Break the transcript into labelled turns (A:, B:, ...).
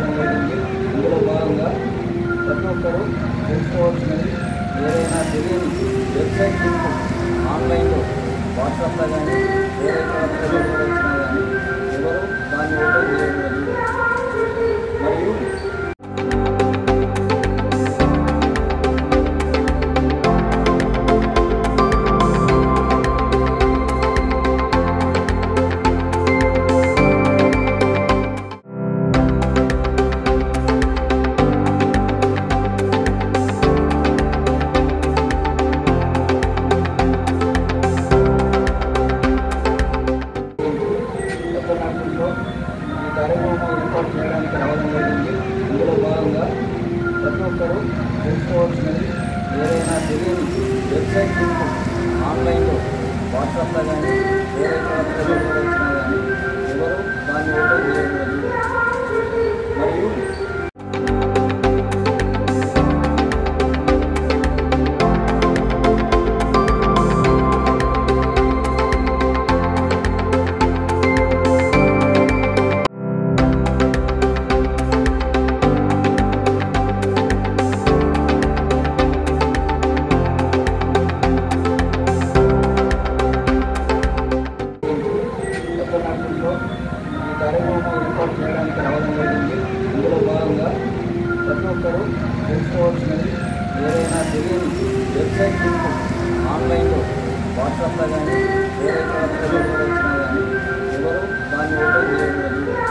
A: రావడం జరిగింది. ఇందులో భాగంగా ప్రతి ఒక్కరూ తెలుసుకోవాల్సినది ఏదైనా తెలియని వెబ్సైట్ లింక్ ఆన్లైన్లో వాట్సాప్లో కానీ వేరే వచ్చినా కానీ ఎవరు దాన్ని ఓపెన్ చేయకూడదు. మరియు ఈ కార్యక్రమం ఏర్పాటు చేయడానికి రావడం జరిగింది. ఇందులో భాగంగా ప్రతి ఒక్కరూ తెలుసుకోవాల్సినది ఏదైనా తెలియని వెబ్సైట్ లింక్ ఆన్లైన్లో వాట్సాప్లో కానీ వేరే వచ్చినా కానీ ఎవరు దాన్ని ఓపెన్ చేయకూడదు. మరియు ఈ కార్యక్రమం ఏర్పాటు చేయడానికి రావడం జరిగింది. ఇందులో భాగంగా ప్రతి ఒక్కరూ తెలుసుకోవాల్సినది ఏదైనా తెలియని వెబ్సైట్ లింక్ ఆన్లైన్లో వాట్సాప్లో కానీ వేరే వచ్చినా కానీ ఎవరు దాన్ని ఓపెన్ చేయకూడదు.